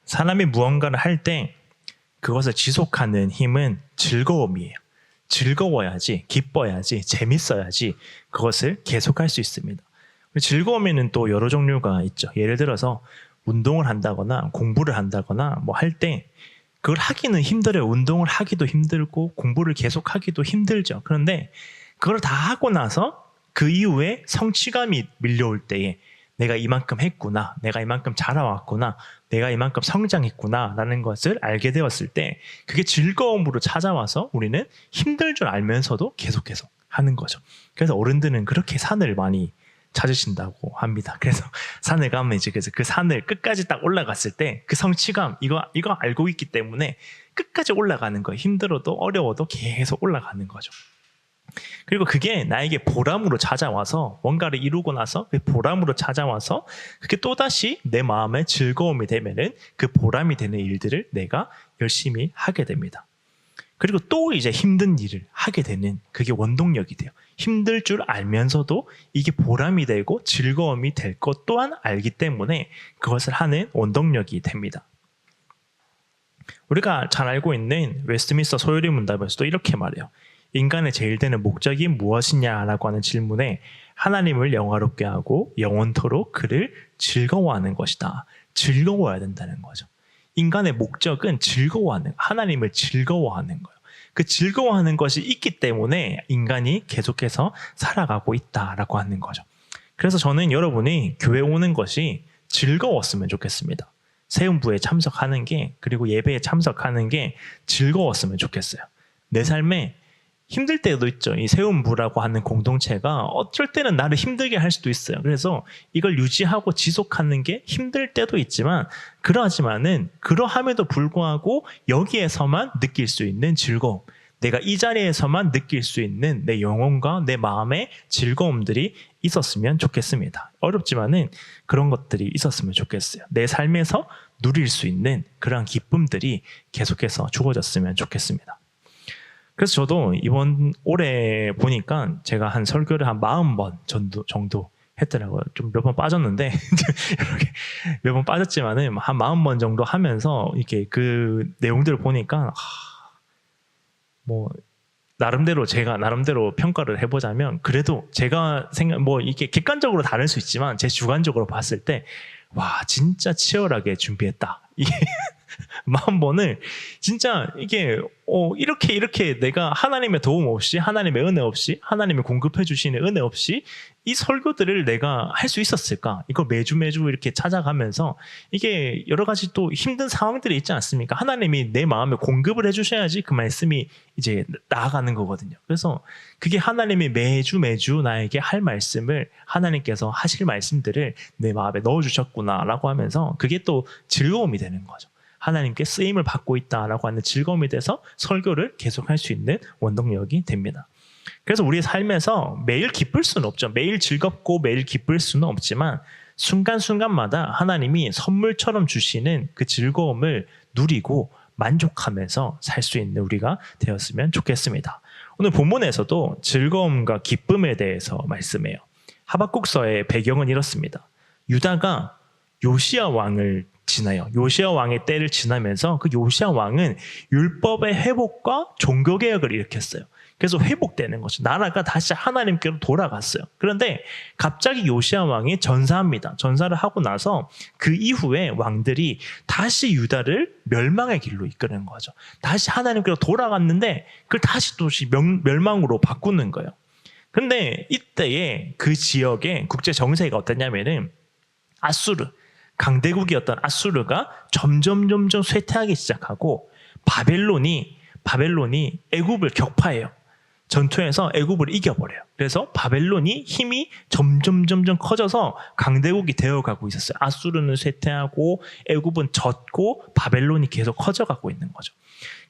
사람이 무언가를 할 때 그것을 지속하는 힘은 즐거움이에요. 즐거워야지, 기뻐야지, 재밌어야지 그것을 계속할 수 있습니다. 즐거움에는 또 여러 종류가 있죠. 예를 들어서 운동을 한다거나 공부를 한다거나 뭐 할 때 그걸 하기는 힘들어요. 운동을 하기도 힘들고 공부를 계속하기도 힘들죠. 그런데 그걸 다 하고 나서 그 이후에 성취감이 밀려올 때에 내가 이만큼 했구나, 내가 이만큼 자라왔구나, 내가 이만큼 성장했구나 라는 것을 알게 되었을 때 그게 즐거움으로 찾아와서 우리는 힘들 줄 알면서도 계속해서 하는 거죠. 그래서 어른들은 그렇게 산을 많이 찾으신다고 합니다. 그래서 산을 가면 이제 그 산을 끝까지 딱 올라갔을 때 그 성취감, 이거 알고 있기 때문에 끝까지 올라가는 거예요. 힘들어도 어려워도 계속 올라가는 거죠. 그리고 그게 나에게 보람으로 찾아와서 뭔가를 이루고 나서 그 보람으로 찾아와서 그게 또다시 내 마음의 즐거움이 되면은 그 보람이 되는 일들을 내가 열심히 하게 됩니다. 그리고 또 이제 힘든 일을 하게 되는 그게 원동력이 돼요. 힘들 줄 알면서도 이게 보람이 되고 즐거움이 될 것 또한 알기 때문에 그것을 하는 원동력이 됩니다. 우리가 잘 알고 있는 웨스트민스터 소요리 문답에서도 이렇게 말해요. 인간의 제일 되는 목적이 무엇이냐라고 하는 질문에 하나님을 영화롭게 하고 영원토록 그를 즐거워하는 것이다. 즐거워야 된다는 거죠. 인간의 목적은 즐거워하는, 하나님을 즐거워하는 거예요. 그 즐거워하는 것이 있기 때문에 인간이 계속해서 살아가고 있다라고 하는 거죠. 그래서 저는 여러분이 교회 오는 것이 즐거웠으면 좋겠습니다. 세움부에 참석하는 게, 그리고 예배에 참석하는 게 즐거웠으면 좋겠어요. 내 삶에 힘들 때도 있죠. 이 세움부라고 하는 공동체가 어쩔 때는 나를 힘들게 할 수도 있어요. 그래서 이걸 유지하고 지속하는 게 힘들 때도 있지만 그러함에도 불구하고 여기에서만 느낄 수 있는 즐거움, 내가 이 자리에서만 느낄 수 있는 내 영혼과 내 마음의 즐거움들이 있었으면 좋겠습니다. 어렵지만은 그런 것들이 있었으면 좋겠어요. 내 삶에서 누릴 수 있는 그런 기쁨들이 계속해서 주어졌으면 좋겠습니다. 그래서 저도 이번 올해 보니까 제가 한 설교를 한 40번 정도 했더라고요. 좀 몇 번 빠졌는데 이렇게 몇 번 빠졌지만은 한 40번 정도 하면서 이렇게 그 내용들을 보니까 뭐 제가 나름대로 평가를 해보자면 그래도 제가 뭐 이게 객관적으로 다를 수 있지만 제 주관적으로 봤을 때 와 진짜 치열하게 준비했다. 이게 40번을 진짜 이게 이렇게 내가 하나님의 도움 없이, 하나님의 은혜 없이, 하나님이 공급해 주시는 은혜 없이 이 설교들을 내가 할 수 있었을까? 이걸 매주 이렇게 찾아가면서 이게 여러 가지 또 힘든 상황들이 있지 않습니까? 하나님이 내 마음에 공급을 해주셔야지 그 말씀이 이제 나아가는 거거든요. 그래서 그게 하나님이 매주 나에게 할 말씀을, 하나님께서 하실 말씀들을 내 마음에 넣어주셨구나라고 하면서 그게 또 즐거움이 되는 거죠. 하나님께 쓰임을 받고 있다라고 하는 즐거움이 돼서 설교를 계속할 수 있는 원동력이 됩니다. 그래서 우리의 삶에서 매일 기쁠 수는 없죠. 매일 즐겁고 매일 기쁠 수는 없지만 순간순간마다 하나님이 선물처럼 주시는 그 즐거움을 누리고 만족하면서 살 수 있는 우리가 되었으면 좋겠습니다. 오늘 본문에서도 즐거움과 기쁨에 대해서 말씀해요. 하박국서의 배경은 이렇습니다. 유다가 요시야 왕을 지나요. 요시야 왕의 때를 지나면서 그 요시야 왕은 율법의 회복과 종교개혁을 일으켰어요. 그래서 회복되는 거죠. 나라가 다시 하나님께로 돌아갔어요. 그런데 갑자기 요시야 왕이 전사합니다. 전사를 하고 나서 그 이후에 왕들이 다시 유다를 멸망의 길로 이끄는 거죠. 다시 하나님께로 돌아갔는데 그걸 다시 또 멸망으로 바꾸는 거예요. 그런데 이때에 그 지역의 국제 정세가 어땠냐면은 아수르, 강대국이었던 아수르가 점점 쇠퇴하기 시작하고 바벨론이 애굽을 격파해요. 전투에서 애굽을 이겨버려요. 그래서 바벨론이 힘이 점점 커져서 강대국이 되어가고 있었어요. 아수르는 쇠퇴하고 애굽은 졌고 바벨론이 계속 커져가고 있는 거죠.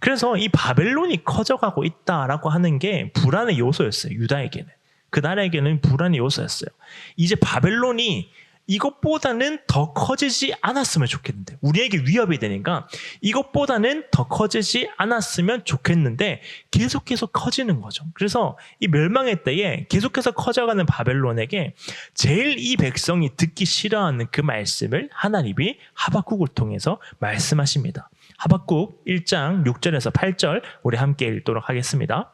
그래서 이 바벨론이 커져가고 있다라고 하는 게 불안의 요소였어요. 유다에게는. 그 나라에게는 불안의 요소였어요. 이제 바벨론이 이것보다는 더 커지지 않았으면 좋겠는데, 우리에게 위협이 되니까 이것보다는 더 커지지 않았으면 좋겠는데 계속해서 커지는 거죠. 그래서 이 멸망의 때에 계속해서 커져가는 바벨론에게 제일 이 백성이 듣기 싫어하는 그 말씀을 하나님이 하박국을 통해서 말씀하십니다. 하박국 1장 6절에서 8절 우리 함께 읽도록 하겠습니다.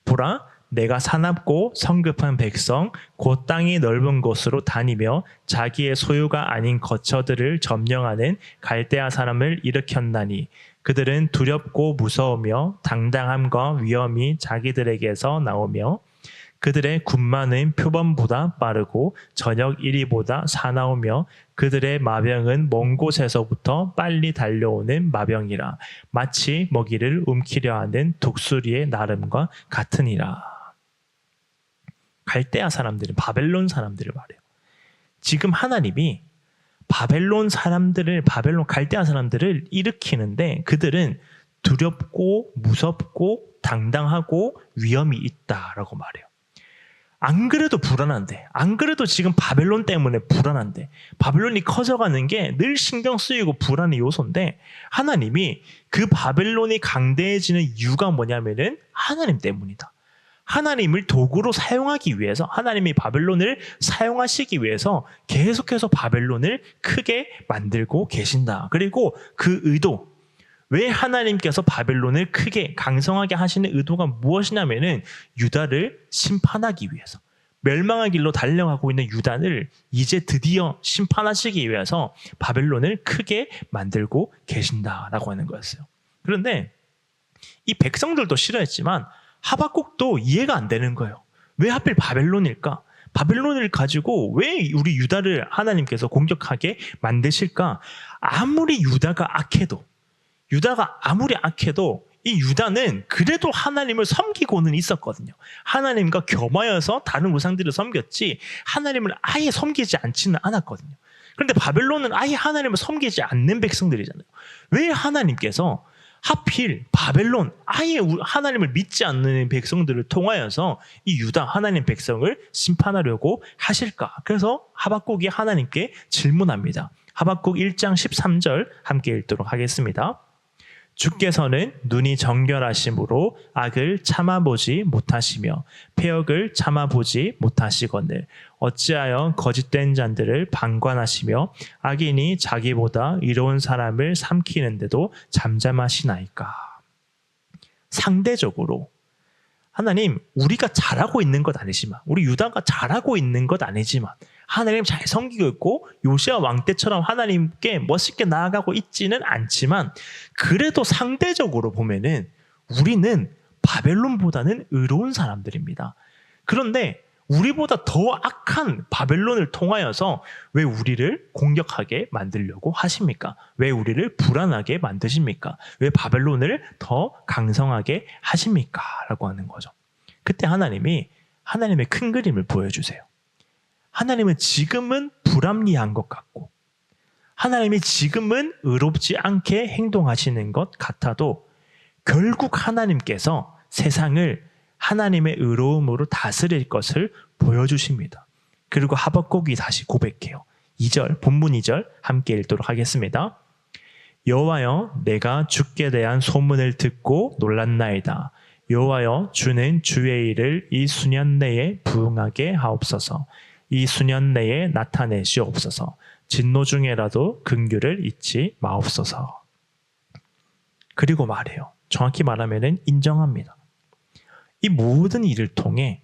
보라, 내가 사납고 성급한 백성 곧 땅이 넓은 곳으로 다니며 자기의 소유가 아닌 거처들을 점령하는 갈대아 사람을 일으켰나니 그들은 두렵고 무서우며 당당함과 위엄이 자기들에게서 나오며 그들의 군마는 표범보다 빠르고 저녁 이리보다 사나우며 그들의 마병은 먼 곳에서부터 빨리 달려오는 마병이라 마치 먹이를 움키려 하는 독수리의 나름과 같으니라. 갈대아 사람들은 바벨론 사람들을 말해요. 지금 하나님이 바벨론 갈대아 사람들을 일으키는데 그들은 두렵고 무섭고 당당하고 위험이 있다라고 말해요. 안 그래도 불안한데, 안 그래도 지금 바벨론 때문에 불안한데, 바벨론이 커져가는 게 늘 신경 쓰이고 불안의 요소인데 하나님이 그 바벨론이 강대해지는 이유가 뭐냐면은 하나님 때문이다. 하나님을 도구로 사용하기 위해서, 하나님이 바벨론을 사용하시기 위해서 계속해서 바벨론을 크게 만들고 계신다. 그리고 그 의도, 왜 하나님께서 바벨론을 크게 강성하게 하시는 의도가 무엇이냐면은 유다를 심판하기 위해서, 멸망의 길로 달려가고 있는 유다를 이제 드디어 심판하시기 위해서 바벨론을 크게 만들고 계신다라고 하는 거였어요. 그런데 이 백성들도 싫어했지만 하박국도 이해가 안 되는 거예요. 왜 하필 바벨론일까? 바벨론을 가지고 왜 우리 유다를 하나님께서 공격하게 만드실까? 아무리 유다가 악해도 이 유다는 그래도 하나님을 섬기고는 있었거든요. 하나님과 겸하여서 다른 우상들을 섬겼지 하나님을 아예 섬기지 않지는 않았거든요. 그런데 바벨론은 아예 하나님을 섬기지 않는 백성들이잖아요. 왜 하나님께서 하필 바벨론, 아예 하나님을 믿지 않는 백성들을 통하여서 이 유다 하나님 백성을 심판하려고 하실까? 그래서 하박국이 하나님께 질문합니다. 하박국 1장 13절 함께 읽도록 하겠습니다. 주께서는 눈이 정결하심으로 악을 참아보지 못하시며 패역을 참아보지 못하시거늘 어찌하여 거짓된 자들을 방관하시며 악인이 자기보다 의로운 사람을 삼키는데도 잠잠하시나이까. 상대적으로 하나님, 우리가 잘하고 있는 것 아니지만, 우리 유다가 잘하고 있는 것 아니지만 하나님 잘 섬기고 있고 요시아 왕 때처럼 하나님께 멋있게 나아가고 있지는 않지만 그래도 상대적으로 보면은 우리는 바벨론보다는 의로운 사람들입니다. 그런데 우리보다 더 악한 바벨론을 통하여서 왜 우리를 공격하게 만들려고 하십니까? 왜 우리를 불안하게 만드십니까? 왜 바벨론을 더 강성하게 하십니까? 라고 하는 거죠. 그때 하나님이 하나님의 큰 그림을 보여주세요. 하나님은 지금은 불합리한 것 같고 하나님이 지금은 의롭지 않게 행동하시는 것 같아도 결국 하나님께서 세상을 하나님의 의로움으로 다스릴 것을 보여주십니다. 그리고 하박국이 다시 고백해요. 2절, 본문 2절 함께 읽도록 하겠습니다. 여호와여, 내가 주께 대한 소문을 듣고 놀랐나이다. 여호와여, 주는 주의 일을 이 수년 내에 부응하게 하옵소서. 이 수년 내에 나타내시옵소서. 진노 중에라도 긍휼을 잊지 마옵소서. 그리고 말해요. 정확히 말하면 인정합니다. 이 모든 일을 통해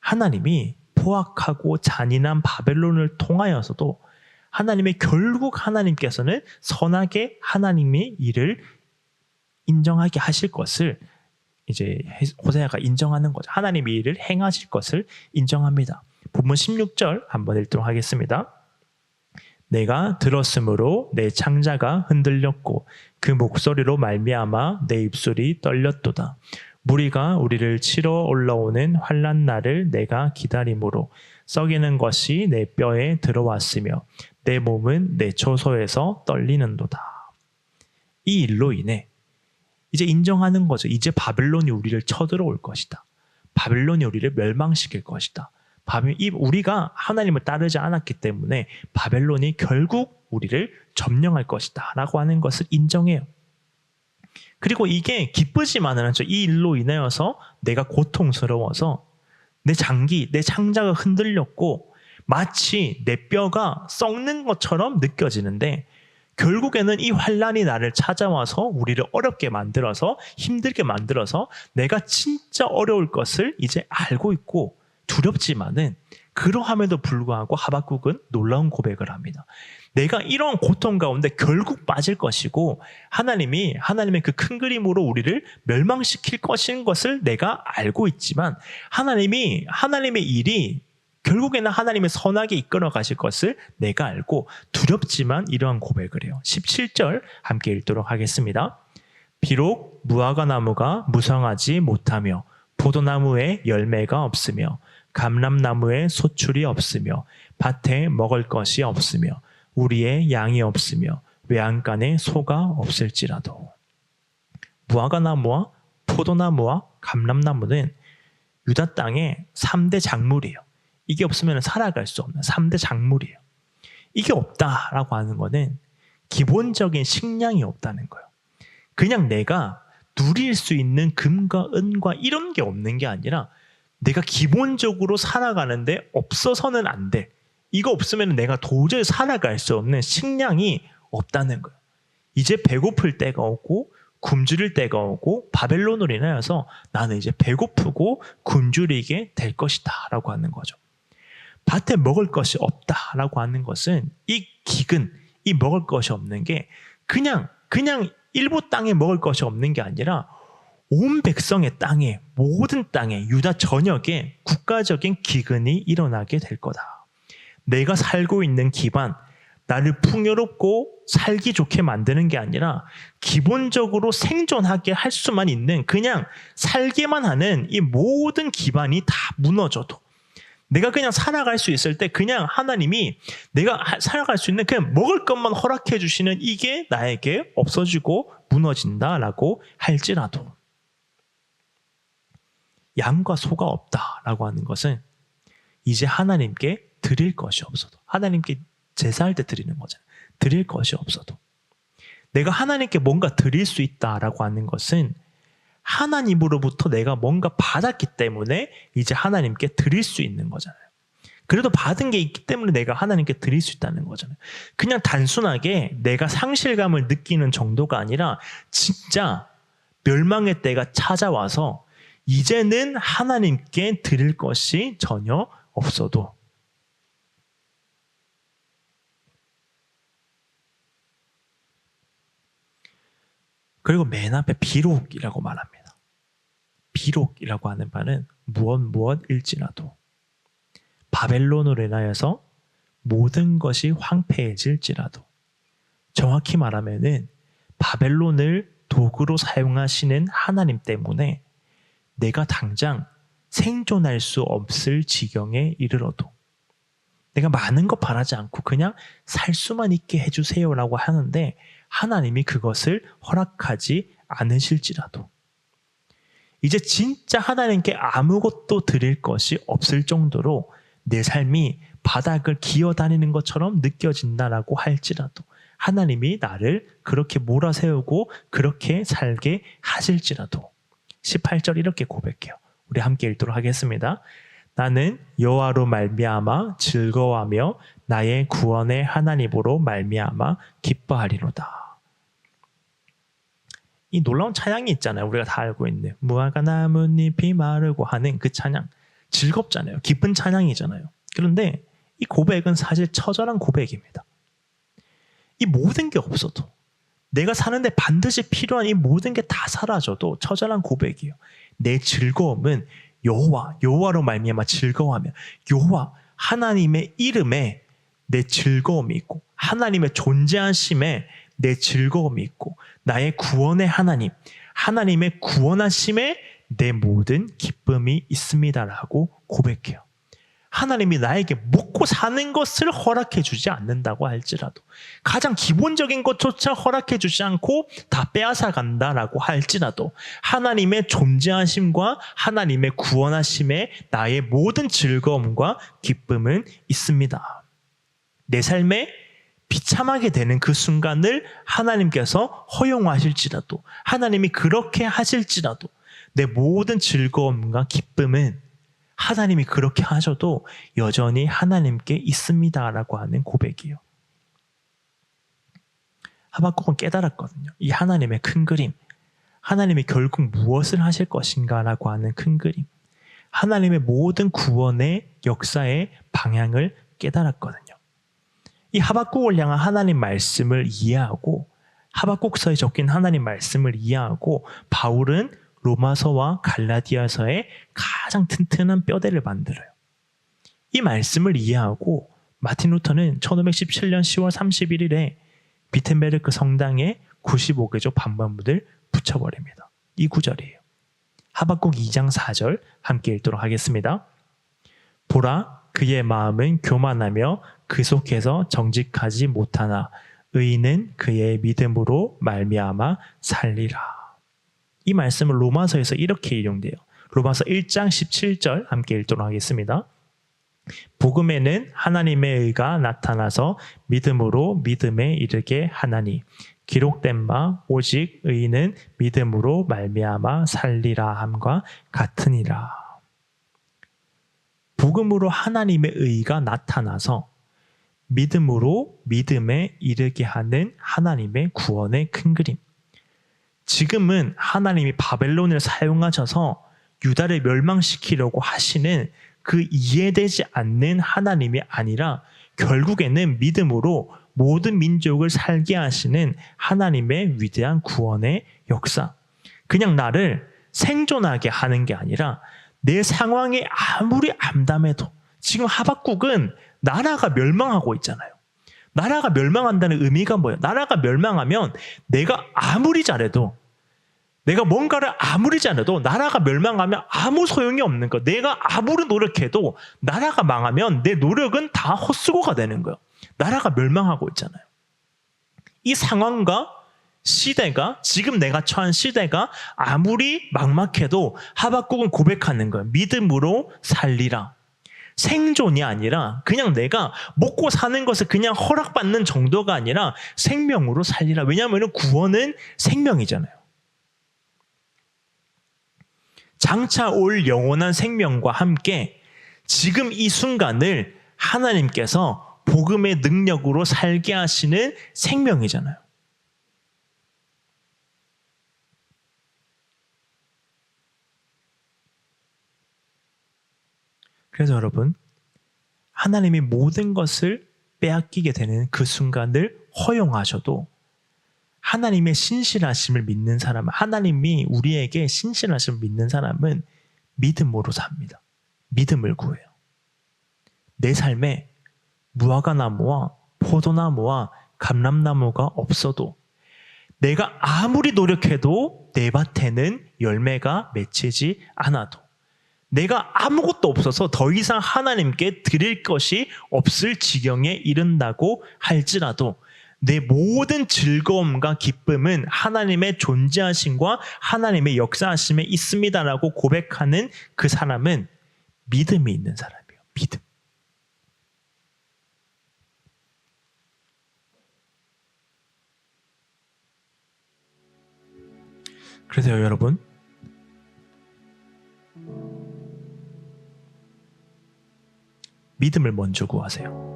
하나님이 포악하고 잔인한 바벨론을 통하여서도 하나님의 결국 하나님께서는 선하게 하나님의 일을 인정하게 하실 것을 이제 호세아가 인정하는 거죠. 하나님의 일을 행하실 것을 인정합니다. 본문 16절 한번 읽도록 하겠습니다. 내가 들었으므로 내 창자가 흔들렸고 그 목소리로 말미암아 내 입술이 떨렸도다. 무리가 우리를 치러 올라오는 환난 날을 내가 기다림으로 썩이는 것이 내 뼈에 들어왔으며 내 몸은 내 초소에서 떨리는도다. 이 일로 인해 이제 인정하는 거죠. 이제 바벨론이 우리를 쳐들어올 것이다. 바벨론이 우리를 멸망시킬 것이다. 우리가 하나님을 따르지 않았기 때문에 바벨론이 결국 우리를 점령할 것이다 라고 하는 것을 인정해요. 그리고 이게 기쁘지만은 않죠. 이 일로 인하여서 내가 고통스러워서 내 장기, 내 창자가 흔들렸고 마치 내 뼈가 썩는 것처럼 느껴지는데 결국에는 이 환란이 나를 찾아와서 우리를 어렵게 만들어서 힘들게 만들어서 내가 진짜 어려울 것을 이제 알고 있고 두렵지만은 그러함에도 불구하고 하박국은 놀라운 고백을 합니다. 내가 이런 고통 가운데 결국 빠질 것이고 하나님의 그 큰 그림으로 우리를 멸망시킬 것인 것을 내가 알고 있지만 하나님의 일이 결국에는 하나님의 선하게 이끌어 가실 것을 내가 알고 두렵지만 이러한 고백을 해요. 17절 함께 읽도록 하겠습니다. 비록 무화과 나무가 무성하지 못하며 포도나무에 열매가 없으며 감람나무에 소출이 없으며 밭에 먹을 것이 없으며 우리의 양이 없으며 외양간에 소가 없을지라도. 무화과 나무와 포도나무와 감람나무는 유다 땅의 3대 작물이에요. 이게 없으면 살아갈 수 없는 3대 작물이에요. 이게 없다라고 하는 거는 기본적인 식량이 없다는 거예요. 그냥 내가 누릴 수 있는 금과 은과 이런 게 없는 게 아니라 내가 기본적으로 살아가는데 없어서는 안 돼. 이거 없으면 내가 도저히 살아갈 수 없는 식량이 없다는 거예요. 이제 배고플 때가 오고 굶주릴 때가 오고 바벨론으로 인하여서 나는 이제 배고프고 굶주리게 될 것이다 라고 하는 거죠. 밭에 먹을 것이 없다라고 하는 것은 이 기근, 이 먹을 것이 없는 게 그냥 일부 땅에 먹을 것이 없는 게 아니라 온 백성의 땅에, 모든 땅에, 유다 전역에 국가적인 기근이 일어나게 될 거다. 내가 살고 있는 기반, 나를 풍요롭고 살기 좋게 만드는 게 아니라 기본적으로 생존하게 할 수만 있는 그냥 살게만 하는 이 모든 기반이 다 무너져도 내가 그냥 살아갈 수 있을 때 그냥 하나님이 내가 살아갈 수 있는 그냥 먹을 것만 허락해 주시는 이게 나에게 없어지고 무너진다라고 할지라도 양과 소가 없다라고 하는 것은 이제 하나님께 드릴 것이 없어도 하나님께 제사할 때 드리는 거잖아요. 드릴 것이 없어도 내가 하나님께 뭔가 드릴 수 있다라고 하는 것은 하나님으로부터 내가 뭔가 받았기 때문에 이제 하나님께 드릴 수 있는 거잖아요. 그래도 받은 게 있기 때문에 내가 하나님께 드릴 수 있다는 거잖아요. 그냥 단순하게 내가 상실감을 느끼는 정도가 아니라 진짜 멸망의 때가 찾아와서 이제는 하나님께 드릴 것이 전혀 없어도 그리고 맨 앞에 비록이라고 말합니다. 비록이라고 하는 말은 무엇일지라도 바벨론으로 인하여서 모든 것이 황폐해질지라도 정확히 말하면은 바벨론을 도구로 사용하시는 하나님 때문에 내가 당장 생존할 수 없을 지경에 이르러도 내가 많은 거 바라지 않고 그냥 살 수만 있게 해주세요라고 하는데 하나님이 그것을 허락하지 않으실지라도 이제 진짜 하나님께 아무것도 드릴 것이 없을 정도로 내 삶이 바닥을 기어다니는 것처럼 느껴진다라고 할지라도 하나님이 나를 그렇게 몰아세우고 그렇게 살게 하실지라도 18절 이렇게 고백해요. 우리 함께 읽도록 하겠습니다. 나는 여호와로 말미암아 즐거워하며 나의 구원의 하나님으로 말미암아 기뻐하리로다. 이 놀라운 찬양이 있잖아요. 우리가 다 알고 있는 무화과 나뭇잎이 마르고 하는 그 찬양. 즐겁잖아요. 기쁜 찬양이잖아요. 그런데 이 고백은 사실 처절한 고백입니다. 이 모든 게 없어도 내가 사는데 반드시 필요한 이 모든 게 다 사라져도 처절한 고백이에요. 내 즐거움은 여호와로 말미암아 즐거워하며 여호와 하나님의 이름에 내 즐거움이 있고 하나님의 존재하심에 내 즐거움이 있고 나의 구원의 하나님의 구원하심에 내 모든 기쁨이 있습니다라고 고백해요. 하나님이 나에게 먹고 사는 것을 허락해 주지 않는다고 할지라도, 가장 기본적인 것조차 허락해 주지 않고 다 빼앗아 간다라고 할지라도, 하나님의 존재하심과 하나님의 구원하심에 나의 모든 즐거움과 기쁨은 있습니다. 내 삶에 비참하게 되는 그 순간을 하나님께서 허용하실지라도, 하나님이 그렇게 하실지라도 내 모든 즐거움과 기쁨은 하나님이 그렇게 하셔도 여전히 하나님께 있습니다라고 하는 고백이에요. 하박국은 깨달았거든요. 이 하나님의 큰 그림, 하나님이 결국 무엇을 하실 것인가라고 하는 큰 그림, 하나님의 모든 구원의 역사의 방향을 깨달았거든요. 이 하박국을 향한 하나님 말씀을 이해하고, 하박국서에 적힌 하나님 말씀을 이해하고, 바울은 로마서와 갈라디아서의 가장 튼튼한 뼈대를 만들어요. 이 말씀을 이해하고 마틴 루터는 1517년 10월 31일에 비텐베르크 성당에 95개조 반반부를 붙여버립니다. 이 구절이에요. 하박국 2장 4절 함께 읽도록 하겠습니다. 보라, 그의 마음은 교만하며 그 속에서 정직하지 못하나 의인은 그의 믿음으로 말미암아 살리라. 이 말씀을 로마서에서 이렇게 인용돼요. 로마서 1장 17절 함께 읽도록 하겠습니다. 복음에는 하나님의 의가 나타나서 믿음으로 믿음에 이르게 하나니 기록된 바 오직 의인은 믿음으로 말미암아 살리라 함과 같으니라. 복음으로 하나님의 의가 나타나서 믿음으로 믿음에 이르게 하는 하나님의 구원의 큰 그림. 지금은 하나님이 바벨론을 사용하셔서 유다를 멸망시키려고 하시는 그 이해되지 않는 하나님이 아니라 결국에는 믿음으로 모든 민족을 살게 하시는 하나님의 위대한 구원의 역사. 그냥 나를 생존하게 하는 게 아니라 내 상황이 아무리 암담해도, 지금 하박국은 나라가 멸망하고 있잖아요. 나라가 멸망한다는 의미가 뭐예요? 나라가 멸망하면 내가 아무리 잘해도, 내가 뭔가를 아무리 잘해도 나라가 멸망하면 아무 소용이 없는 거. 내가 아무리 노력해도 나라가 망하면 내 노력은 다 헛수고가 되는 거예요. 나라가 멸망하고 있잖아요. 이 상황과 시대가, 지금 내가 처한 시대가 아무리 막막해도 하박국은 고백하는 거예요. 믿음으로 살리라. 생존이 아니라 그냥 내가 먹고 사는 것을 그냥 허락받는 정도가 아니라 생명으로 살리라. 왜냐하면 구원은 생명이잖아요. 장차 올 영원한 생명과 함께 지금 이 순간을 하나님께서 복음의 능력으로 살게 하시는 생명이잖아요. 그래서 여러분, 하나님이 모든 것을 빼앗기게 되는 그 순간을 허용하셔도 하나님의 신실하심을 믿는 사람, 하나님이 우리에게 신실하심을 믿는 사람은 믿음으로 삽니다. 믿음을 구해요. 내 삶에 무화과나무와 포도나무와 감람나무가 없어도, 내가 아무리 노력해도 내 밭에는 열매가 맺히지 않아도, 내가 아무것도 없어서 더 이상 하나님께 드릴 것이 없을 지경에 이른다고 할지라도 내 모든 즐거움과 기쁨은 하나님의 존재하심과 하나님의 역사하심에 있습니다라고 고백하는 그 사람은 믿음이 있는 사람이에요. 믿음. 그래서요, 여러분, 믿음을 먼저 구하세요.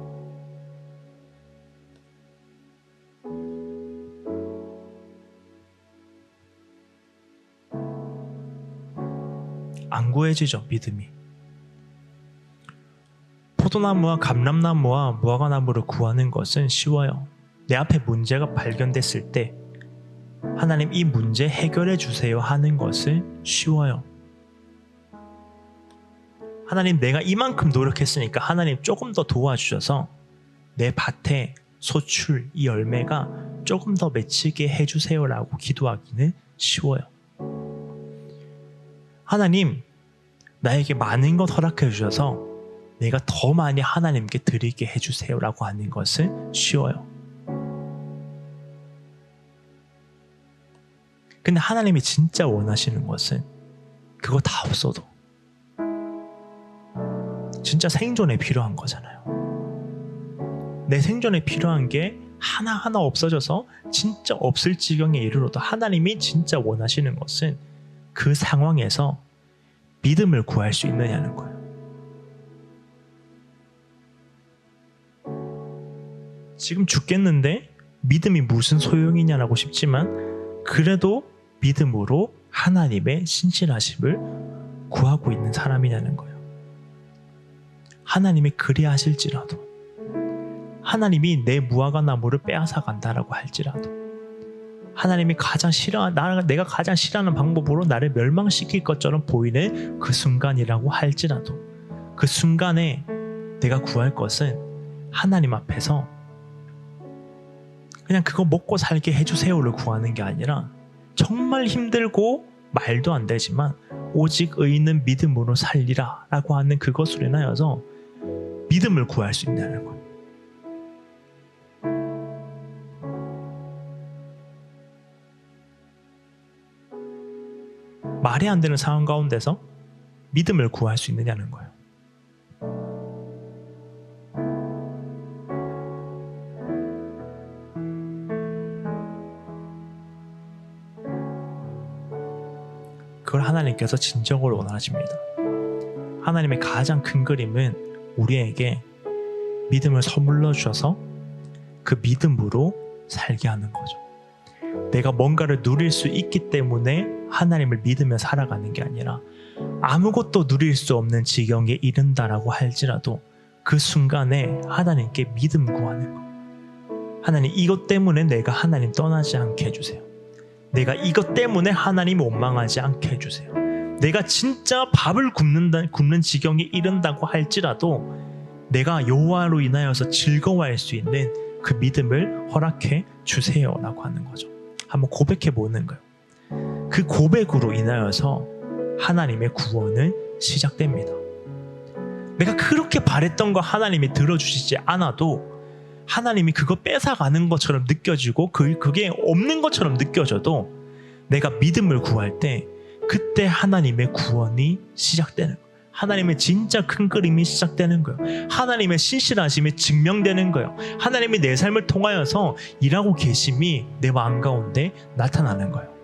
안 구해지죠, 믿음이. 포도나무와 감람나무와 무화과나무를 구하는 것은 쉬워요. 내 앞에 문제가 발견됐을 때 하나님 이 문제 해결해 주세요 하는 것은 쉬워요. 하나님, 내가 이만큼 노력했으니까 하나님 조금 더 도와주셔서 내 밭에 소출, 이 열매가 조금 더 맺히게 해주세요라고 기도하기는 쉬워요. 하나님, 나에게 많은 것 허락해 주셔서 내가 더 많이 하나님께 드리게 해주세요라고 하는 것은 쉬워요. 근데 하나님이 진짜 원하시는 것은 그거 다 없어도 진짜 생존에 필요한 거잖아요. 내 생존에 필요한 게 하나하나 없어져서 진짜 없을 지경에 이르러도 하나님이 진짜 원하시는 것은 그 상황에서 믿음을 구할 수 있느냐는 거예요. 지금 죽겠는데 믿음이 무슨 소용이냐라고 싶지만 그래도 믿음으로 하나님의 신실하심을 구하고 있는 사람이냐는 거예요. 하나님이 그리하실지라도, 하나님이 내 무화과 나무를 빼앗아 간다라고 할지라도, 하나님이 내가 가장 싫어하는 방법으로 나를 멸망시킬 것처럼 보이는 그 순간이라고 할지라도, 그 순간에 내가 구할 것은 하나님 앞에서 그냥 그거 먹고 살게 해주세요를 구하는 게 아니라 정말 힘들고 말도 안 되지만 오직 의인은 믿음으로 살리라 라고 하는 그것으로 인하여서 믿음을 구할 수 있다는 거예요. 말이 안 되는 상황 가운데서 믿음을 구할 수 있느냐는 거예요. 그걸 하나님께서 진정으로 원하십니다. 하나님의 가장 큰 그림은 우리에게 믿음을 선물로 주셔서 그 믿음으로 살게 하는 거죠. 내가 뭔가를 누릴 수 있기 때문에 하나님을 믿으며 살아가는 게 아니라 아무것도 누릴 수 없는 지경에 이른다라고 할지라도 그 순간에 하나님께 믿음 구하는 거예요. 하나님, 이것 때문에 내가 하나님 떠나지 않게 해주세요. 내가 이것 때문에 하나님 원망하지 않게 해주세요. 내가 진짜 밥을 굶는 지경에 이른다고 할지라도 내가 여호와로 인하여서 즐거워할 수 있는 그 믿음을 허락해 주세요라고 하는 거죠. 한번 고백해 보는 거예요. 그 고백으로 인하여서 하나님의 구원은 시작됩니다. 내가 그렇게 바랬던 거 하나님이 들어주시지 않아도 하나님이 그거 뺏어가는 것처럼 느껴지고 그게 없는 것처럼 느껴져도 내가 믿음을 구할 때 그때 하나님의 구원이 시작되는 거예요. 하나님의 진짜 큰 그림이 시작되는 거예요. 하나님의 신실하심이 증명되는 거예요. 하나님이 내 삶을 통하여서 일하고 계심이 내 마음 가운데 나타나는 거예요.